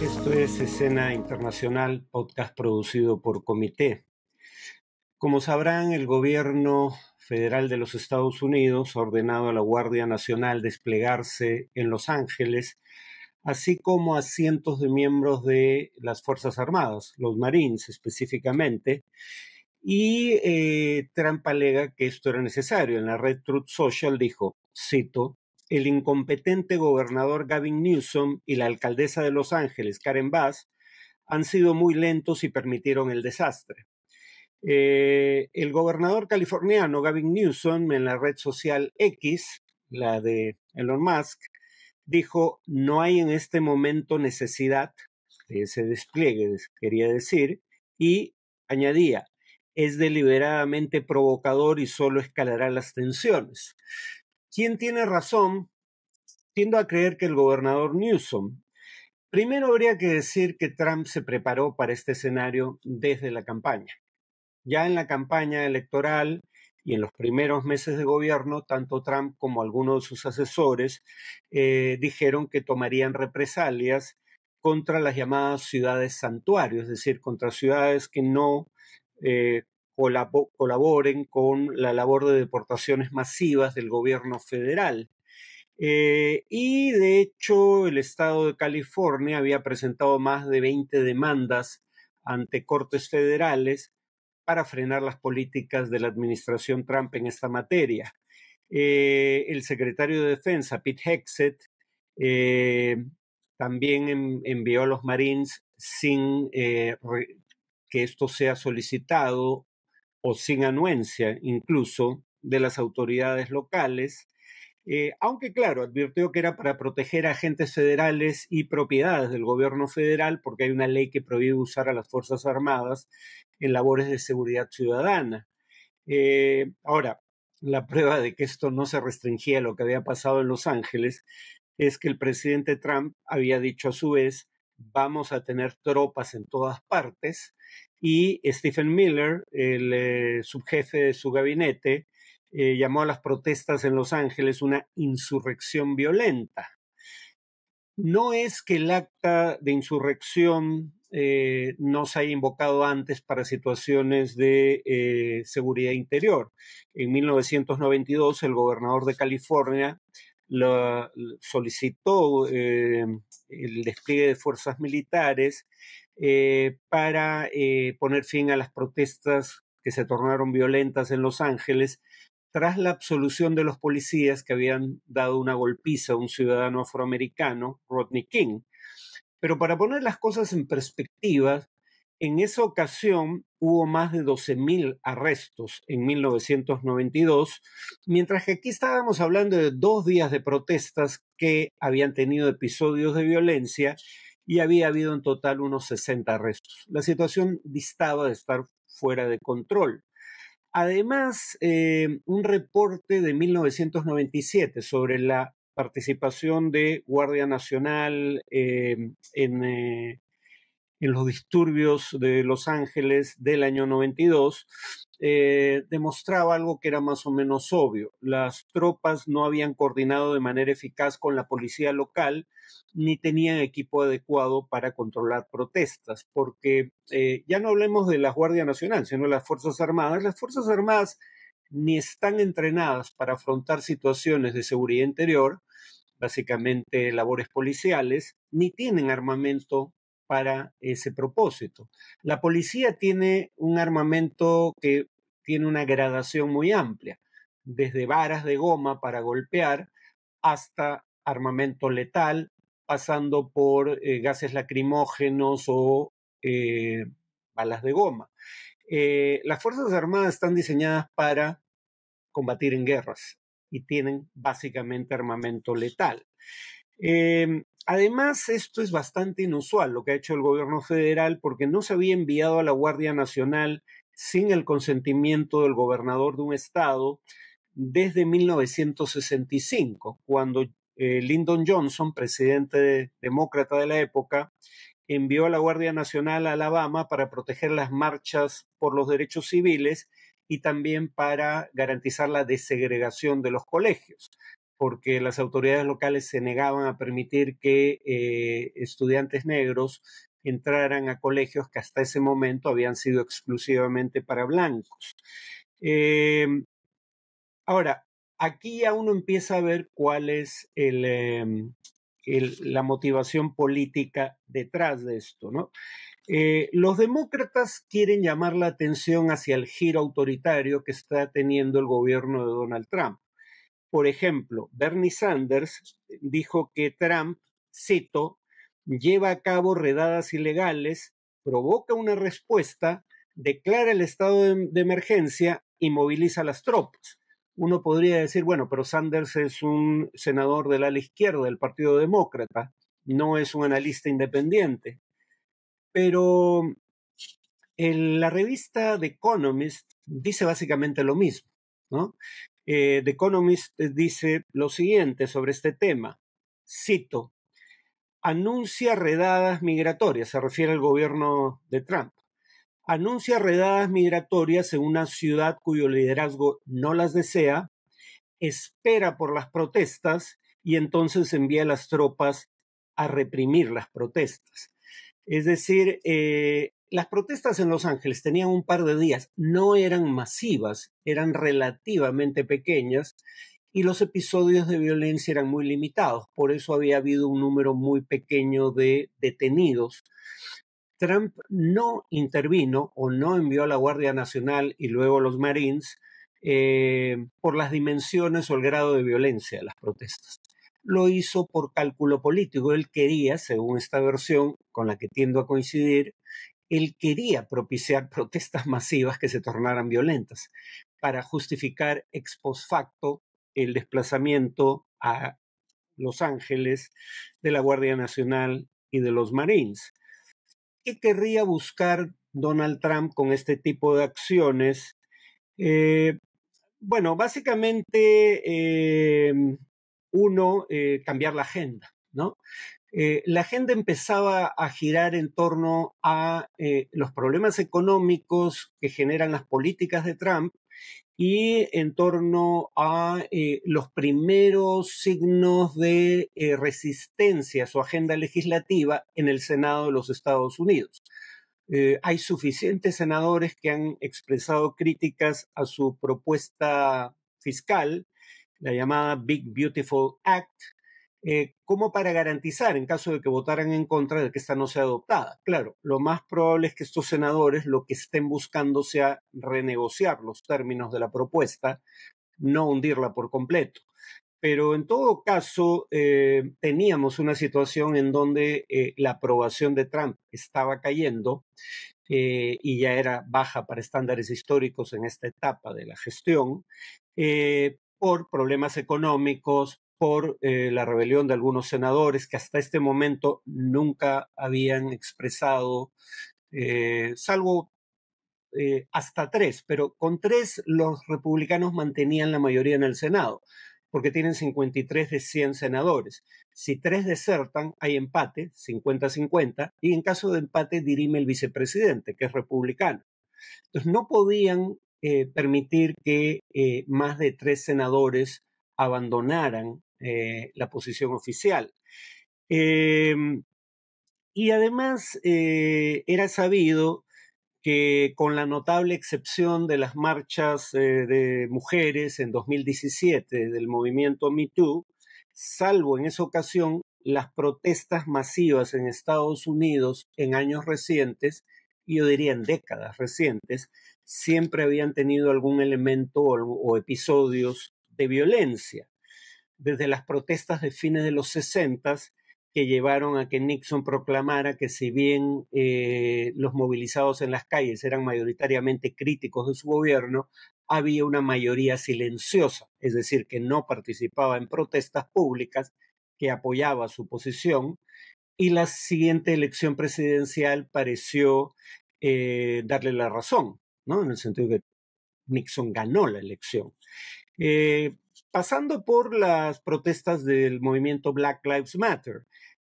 Esto es Escena Internacional, podcast producido por Comité. Como sabrán, el gobierno federal de los Estados Unidos ha ordenado a la Guardia Nacional desplegarse en Los Ángeles, así como a cientos de miembros de las Fuerzas Armadas, los Marines específicamente, y Trump alega que esto era necesario. En la red Truth Social dijo, cito, el incompetente gobernador Gavin Newsom y la alcaldesa de Los Ángeles, Karen Bass, han sido muy lentos y permitieron el desastre. El gobernador californiano Gavin Newsom en la red social X, la de Elon Musk, dijo, no hay en este momento necesidad de ese despliegue, quería decir, y añadía, es deliberadamente provocador y solo escalará las tensiones. ¿Quién tiene razón? Tiendo a creer que el gobernador Newsom. Primero habría que decir que Trump se preparó para este escenario desde la campaña. Ya en la campaña electoral y en los primeros meses de gobierno, tanto Trump como algunos de sus asesores dijeron que tomarían represalias contra las llamadas ciudades santuarios, es decir, contra ciudades que no colaboren con la labor de deportaciones masivas del gobierno federal. Y de hecho el estado de California había presentado más de 20 demandas ante cortes federales para frenar las políticas de la administración Trump en esta materia. El secretario de Defensa, Pete Hegseth, también envió a los Marines sin que esto sea solicitado o sin anuencia incluso de las autoridades locales, aunque claro, advirtió que era para proteger a agentes federales y propiedades del gobierno federal porque hay una ley que prohíbe usar a las Fuerzas Armadas en labores de seguridad ciudadana. Ahora, la prueba de que esto no se restringía a lo que había pasado en Los Ángeles es que el presidente Trump había dicho a su vez, vamos a tener tropas en todas partes, y Stephen Miller, el subjefe de su gabinete, llamó a las protestas en Los Ángeles una insurrección violenta. No es que el acta de insurrección no se haya invocado antes para situaciones de seguridad interior. En 1992, el gobernador de California solicitó el despliegue de fuerzas militares para poner fin a las protestas que se tornaron violentas en Los Ángeles tras la absolución de los policías que habían dado una golpiza a un ciudadano afroamericano, Rodney King. Pero para poner las cosas en perspectiva, en esa ocasión hubo más de 12,000 arrestos en 1992, mientras que aquí estábamos hablando de 2 días de protestas que habían tenido episodios de violencia y había habido en total unos 60 arrestos. La situación distaba de estar fuera de control. Además, un reporte de 1997 sobre la participación de Guardia Nacional en los disturbios de Los Ángeles del año 92, demostraba algo que era más o menos obvio. Las tropas no habían coordinado de manera eficaz con la policía local ni tenían equipo adecuado para controlar protestas, porque ya no hablemos de la Guardia Nacional, sino de las Fuerzas Armadas. Las Fuerzas Armadas ni están entrenadas para afrontar situaciones de seguridad interior, básicamente labores policiales, ni tienen armamento para ese propósito. La policía tiene un armamento que tiene una gradación muy amplia, desde varas de goma para golpear hasta armamento letal, pasando por gases lacrimógenos o balas de goma. Las Fuerzas Armadas están diseñadas para combatir en guerras y tienen básicamente armamento letal. Además, esto es bastante inusual lo que ha hecho el gobierno federal porque no se había enviado a la Guardia Nacional sin el consentimiento del gobernador de un estado desde 1965, cuando Lyndon Johnson, presidente demócrata de la época, envió a la Guardia Nacional a Alabama para proteger las marchas por los derechos civiles y también para garantizar la desegregación de los colegios. porque las autoridades locales se negaban a permitir que estudiantes negros entraran a colegios que hasta ese momento habían sido exclusivamente para blancos. Ahora, aquí ya uno empieza a ver cuál es la motivación política detrás de esto, ¿no? Los demócratas quieren llamar la atención hacia el giro autoritario que está teniendo el gobierno de Donald Trump. Por ejemplo, Bernie Sanders dijo que Trump, cito, lleva a cabo redadas ilegales, provoca una respuesta, declara el estado de emergencia y moviliza a las tropas. Uno podría decir, bueno, pero Sanders es un senador del ala izquierda del Partido Demócrata, no es un analista independiente. Pero la revista The Economist dice básicamente lo mismo, ¿no? The Economist dice lo siguiente sobre este tema, cito, anuncia redadas migratorias, se refiere al gobierno de Trump, anuncia redadas migratorias en una ciudad cuyo liderazgo no las desea, espera por las protestas y entonces envía a las tropas a reprimir las protestas. Es decir, las protestas en Los Ángeles tenían un par de días, no eran masivas, eran relativamente pequeñas y los episodios de violencia eran muy limitados. Por eso había habido un número muy pequeño de detenidos. Trump no intervino o no envió a la Guardia Nacional y luego a los Marines por las dimensiones o el grado de violencia de las protestas. Lo hizo por cálculo político. Él quería, según esta versión con la que tiendo a coincidir, él quería propiciar protestas masivas que se tornaran violentas para justificar ex post facto el desplazamiento a Los Ángeles de la Guardia Nacional y de los Marines. ¿Qué querría buscar Donald Trump con este tipo de acciones? Bueno, básicamente cambiar la agenda, ¿no? La agenda empezaba a girar en torno a los problemas económicos que generan las políticas de Trump y en torno a los primeros signos de resistencia a su agenda legislativa en el Senado de los Estados Unidos. Hay suficientes senadores que han expresado críticas a su propuesta fiscal, la llamada Big Beautiful Act, como para garantizar, en caso de que votaran en contra, de que esta no sea adoptada. Claro, lo más probable es que estos senadores lo que estén buscando sea renegociar los términos de la propuesta, no hundirla por completo. Pero en todo caso, teníamos una situación en donde la aprobación de Trump estaba cayendo y ya era baja para estándares históricos en esta etapa de la gestión, por problemas económicos, por la rebelión de algunos senadores que hasta este momento nunca habían expresado, salvo hasta 3, pero con 3 los republicanos mantenían la mayoría en el Senado, porque tienen 53 de 100 senadores. Si 3 desertan, hay empate, 50-50, y en caso de empate dirime el vicepresidente, que es republicano. Entonces no podían permitir que más de 3 senadores abandonaran la posición oficial. Y además era sabido que con la notable excepción de las marchas de mujeres en 2017 del movimiento Me Too, salvo en esa ocasión, las protestas masivas en Estados Unidos en años recientes, y yo diría en décadas recientes, siempre habían tenido algún elemento o episodios de violencia. Desde las protestas de fines de los 60 que llevaron a que Nixon proclamara que si bien los movilizados en las calles eran mayoritariamente críticos de su gobierno, había una mayoría silenciosa, es decir, que no participaba en protestas públicas, que apoyaba su posición, y la siguiente elección presidencial pareció darle la razón, ¿no? En el sentido de que Nixon ganó la elección. Pasando por las protestas del movimiento Black Lives Matter,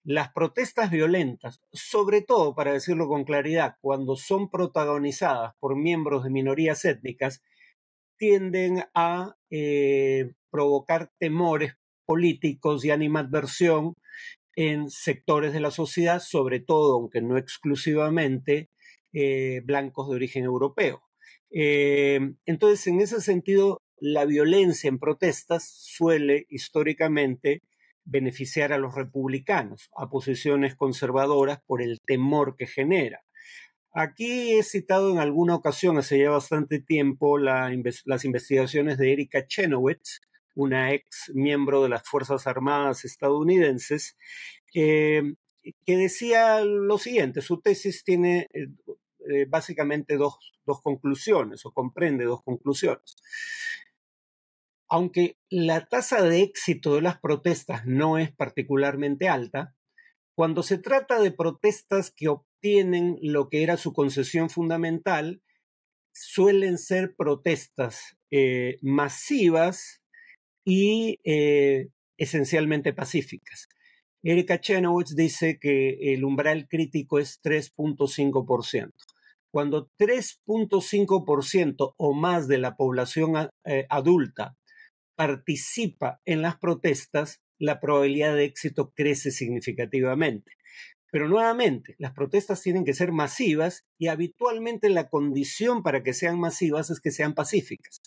las protestas violentas, sobre todo, para decirlo con claridad, cuando son protagonizadas por miembros de minorías étnicas, tienden a provocar temores políticos y animadversión en sectores de la sociedad, sobre todo, aunque no exclusivamente, blancos de origen europeo. Entonces, en ese sentido, la violencia en protestas suele históricamente beneficiar a los republicanos, a posiciones conservadoras, por el temor que genera. Aquí he citado en alguna ocasión, hace ya bastante tiempo, las investigaciones de Erika Chenoweth, una ex miembro de las Fuerzas Armadas estadounidenses, que decía lo siguiente: su tesis tiene básicamente dos conclusiones, o comprende dos conclusiones. Aunque la tasa de éxito de las protestas no es particularmente alta, cuando se trata de protestas que obtienen lo que era su concesión fundamental, suelen ser protestas masivas y esencialmente pacíficas. Erika Chenoweth dice que el umbral crítico es 3.5%. Cuando 3.5% o más de la población adulta participa en las protestas, la probabilidad de éxito crece significativamente. Pero nuevamente, las protestas tienen que ser masivas y habitualmente la condición para que sean masivas es que sean pacíficas.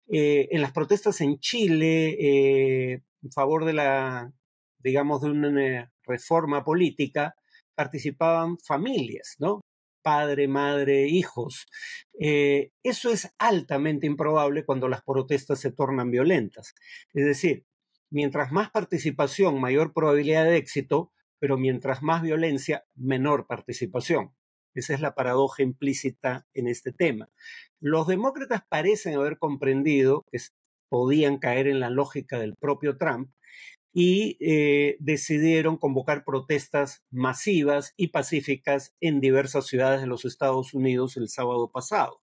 En las protestas en Chile, en favor de digamos, de una reforma política, participaban familias, ¿no? Padre, madre, hijos. Eso es altamente improbable cuando las protestas se tornan violentas. Es decir, mientras más participación, mayor probabilidad de éxito, pero mientras más violencia, menor participación. Esa es la paradoja implícita en este tema. Los demócratas parecen haber comprendido que podían caer en la lógica del propio Trump y decidieron convocar protestas masivas y pacíficas en diversas ciudades de los Estados Unidos el sábado pasado.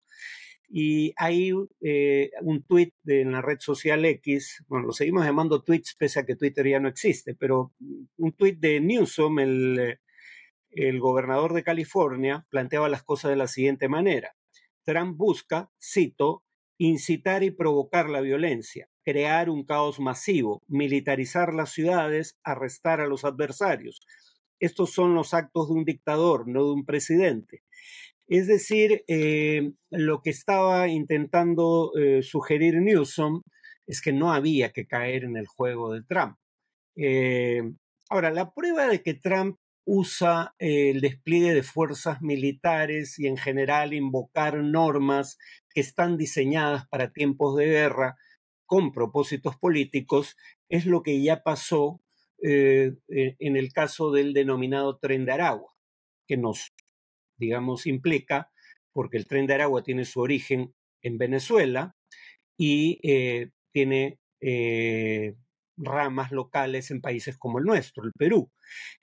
Y hay un tuit en la red social X, bueno, lo seguimos llamando tweets pese a que Twitter ya no existe, pero un tuit de Newsom, el gobernador de California, planteaba las cosas de la siguiente manera: Trump busca, cito, incitar y provocar la violencia, crear un caos masivo, militarizar las ciudades, arrestar a los adversarios. Estos son los actos de un dictador, no de un presidente. Es decir, lo que estaba intentando sugerir Newsom es que no había que caer en el juego de Trump. Ahora, la prueba de que Trump usa el despliegue de fuerzas militares y en general invocar normas que están diseñadas para tiempos de guerra con propósitos políticos es lo que ya pasó en el caso del denominado Tren de Aragua, que nos, digamos, implica, porque el Tren de Aragua tiene su origen en Venezuela y tiene ramas locales en países como el nuestro, el Perú.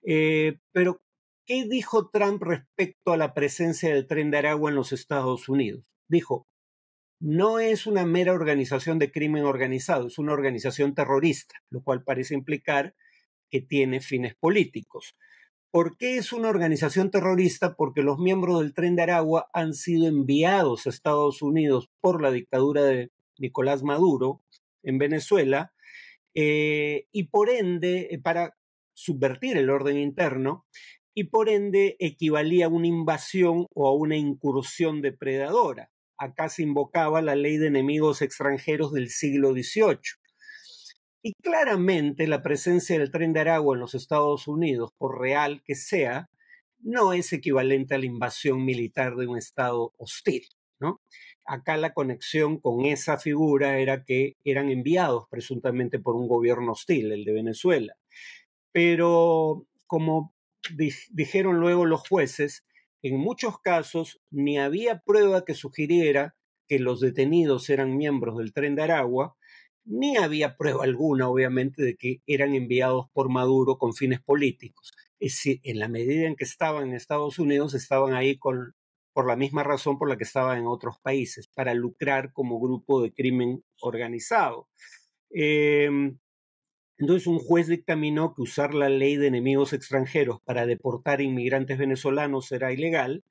Pero, ¿qué dijo Trump respecto a la presencia del Tren de Aragua en los Estados Unidos? Dijo: no es una mera organización de crimen organizado, es una organización terrorista, lo cual parece implicar que tiene fines políticos. ¿Por qué es una organización terrorista? Porque los miembros del Tren de Aragua han sido enviados a Estados Unidos por la dictadura de Nicolás Maduro en Venezuela, y por ende, para subvertir el orden interno, y por ende equivalía a una invasión o a una incursión depredadora. Acá se invocaba la ley de enemigos extranjeros del siglo XVIII. Y claramente la presencia del Tren de Aragua en los Estados Unidos, por real que sea, no es equivalente a la invasión militar de un Estado hostil, ¿no? Acá la conexión con esa figura era que eran enviados presuntamente por un gobierno hostil, el de Venezuela. Pero, como dijeron luego los jueces, en muchos casos ni había prueba que sugiriera que los detenidos eran miembros del Tren de Aragua, ni había prueba alguna, obviamente, de que eran enviados por Maduro con fines políticos. Es decir, en la medida en que estaban en Estados Unidos, estaban ahí por la misma razón por la que estaban en otros países, para lucrar como grupo de crimen organizado. Entonces, un juez dictaminó que usar la ley de enemigos extranjeros para deportar inmigrantes venezolanos era ilegal,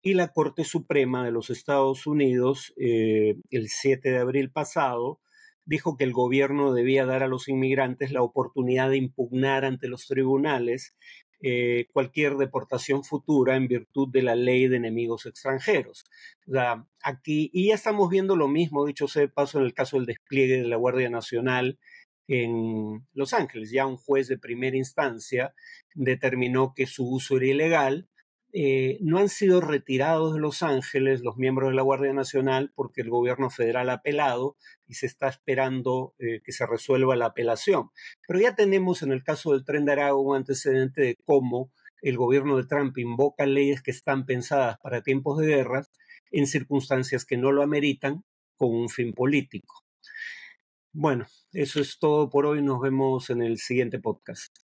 y la Corte Suprema de los Estados Unidos, el 7 de abril pasado, dijo que el gobierno debía dar a los inmigrantes la oportunidad de impugnar ante los tribunales cualquier deportación futura en virtud de la ley de enemigos extranjeros. O sea, aquí, y ya estamos viendo lo mismo, dicho sea de paso, en el caso del despliegue de la Guardia Nacional en Los Ángeles. Ya un juez de primera instancia determinó que su uso era ilegal. No han sido retirados de Los Ángeles los miembros de la Guardia Nacional porque el gobierno federal ha apelado y se está esperando que se resuelva la apelación. Pero ya tenemos en el caso del Tren de Aragua un antecedente de cómo el gobierno de Trump invoca leyes que están pensadas para tiempos de guerras en circunstancias que no lo ameritan con un fin político. Bueno, eso es todo por hoy. Nos vemos en el siguiente podcast.